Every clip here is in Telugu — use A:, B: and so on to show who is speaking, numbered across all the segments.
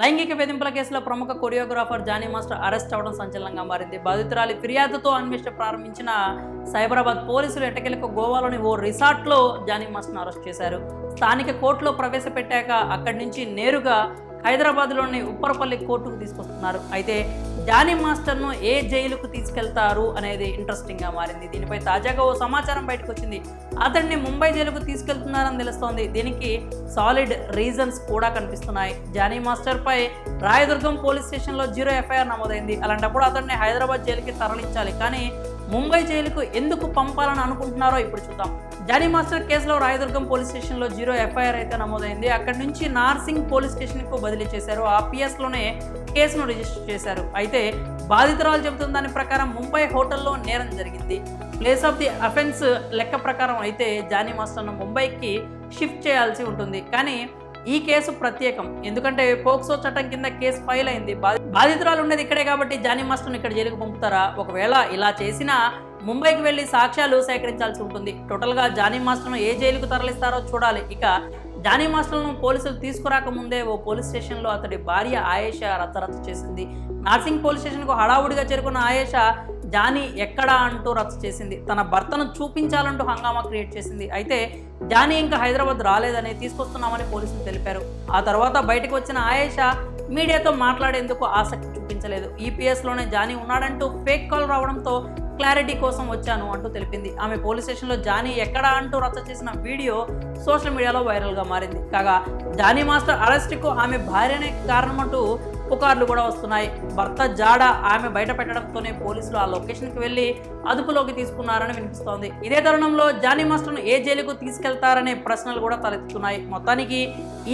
A: లైంగిక వేధింపుల కేసులో ప్రముఖ కొరియోగ్రాఫర్ జానీ మాస్టర్ అరెస్ట్ అవడం సంచలనంగా మారింది. బాధితురాలి ఫిర్యాదుతో అన్వేషణ ప్రారంభించిన సైబరాబాద్ పోలీసులు ఎట్టకేలకు గోవాలోని ఓ రిసార్ట్లో జానీ మాస్టర్ను అరెస్ట్ చేశారు. స్థానిక కోర్టులో ప్రవేశపెట్టాక అక్కడి నుంచి నేరుగా హైదరాబాద్లోని ఉప్పరపల్లి కోర్టుకు తీసుకొస్తున్నారు. అయితే జానీ మాస్టర్ను ఏ జైలుకు తీసుకెళ్తారు అనేది ఇంట్రెస్టింగ్గా మారింది. దీనిపై తాజాగా ఓ సమాచారం బయటకు వచ్చింది. అతడిని ముంబై జైలుకు తీసుకెళ్తున్నారని తెలుస్తోంది. దీనికి సాలిడ్ రీజన్స్ కూడా కనిపిస్తున్నాయి. జానీ మాస్టర్పై రాయదుర్గం పోలీస్ స్టేషన్లో 0 ఎఫ్ఐఆర్ నమోదైంది. అలాంటప్పుడు అతడిని హైదరాబాద్ జైలుకి తరలించాలి. కానీ ముంబై జైలుకు ఎందుకు పంపాలని అనుకుంటున్నారో ఇప్పుడు చూద్దాం. జానీ మాస్టర్ కేసులో రాయదుర్గం పోలీస్ స్టేషన్లో 0 ఎఫ్ఐఆర్ అయితే నమోదైంది. అక్కడి నుంచి నార్సింగ్ పోలీస్ స్టేషన్కు బదిలీ చేశారు. ఆ పిఎస్లోనే కేసును రిజిస్టర్ చేశారు. అయితే బాధితురాలు చెబుతున్న దాని ప్రకారం ముంబై హోటల్లో నేరం జరిగింది. ప్లేస్ ఆఫ్ ది అఫెన్స్ లెక్క ప్రకారం అయితే జానీ మాస్టర్ను ముంబైకి షిఫ్ట్ చేయాల్సి ఉంటుంది. కానీ ఈ కేసు ప్రత్యేకం, ఎందుకంటే పోక్సో చట్టం కింద కేసు ఫైల్ అయింది. బాధితురాలు ఉండేది ఇక్కడే కాబట్టి జానీ మాస్టర్ను ఇక్కడ జైలుకు పంపుతారా? ఒకవేళ ఇలా చేసినా ముంబైకి వెళ్లి సాక్ష్యాలు సేకరించాల్సి ఉంటుంది. టోటల్గా జానీ మాస్టర్ను ఏ జైలుకు తరలిస్తారో చూడాలి. ఇక జానీ మాస్టర్ను పోలీసులు తీసుకురాకముందే ఓ పోలీస్ స్టేషన్లో అతడి భార్య ఆయేషా రచ్చరచ్చ చేసింది. నార్సింగ్ పోలీస్ స్టేషన్కు హడావుడిగా చేరుకున్న ఆయేషా జానీ ఎక్కడా అంటూ రచ్చ చేసింది. తన భర్తను చూపించాలంటూ హంగామా క్రియేట్ చేసింది. అయితే జానీ ఇంకా హైదరాబాద్ రాలేదని తీసుకొస్తున్నామని పోలీసులు తెలిపారు. ఆ తర్వాత బయటకు వచ్చిన ఆయేషా మీడియాతో మాట్లాడేందుకు ఆసక్తి చూపించలేదు. ఈపీఎస్లోనే జానీ ఉన్నాడంటూ ఫేక్ కాల్ రావడంతో క్లారిటీ కోసం వచ్చాను అంటూ తెలిపింది. ఆమె పోలీస్ స్టేషన్లో జానీ ఎక్కడా అంటూ రచ్చ చేసిన వీడియో సోషల్ మీడియాలో వైరల్గా మారింది. కాగా జానీ మాస్టర్ అరెస్ట్కు ఆమె భార్యనే కారణమంటూ పుకార్లు కూడా వస్తున్నాయి. భర్త జాడ ఆమె బయట పెట్టడంతోనే పోలీసులు ఆ లొకేషన్కి వెళ్ళి అదుపులోకి తీసుకున్నారని వినిపిస్తోంది. ఇదే తరుణంలో జానీ మాస్టర్ను ఏ జైలుకు తీసుకెళ్తారనే ప్రశ్నలు కూడా తలెత్తుతున్నాయి. మొత్తానికి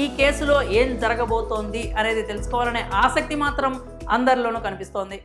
A: ఈ కేసులో ఏం జరగబోతోంది అనేది తెలుసుకోవాలనే ఆసక్తి మాత్రం అందరిలోనూ కనిపిస్తోంది.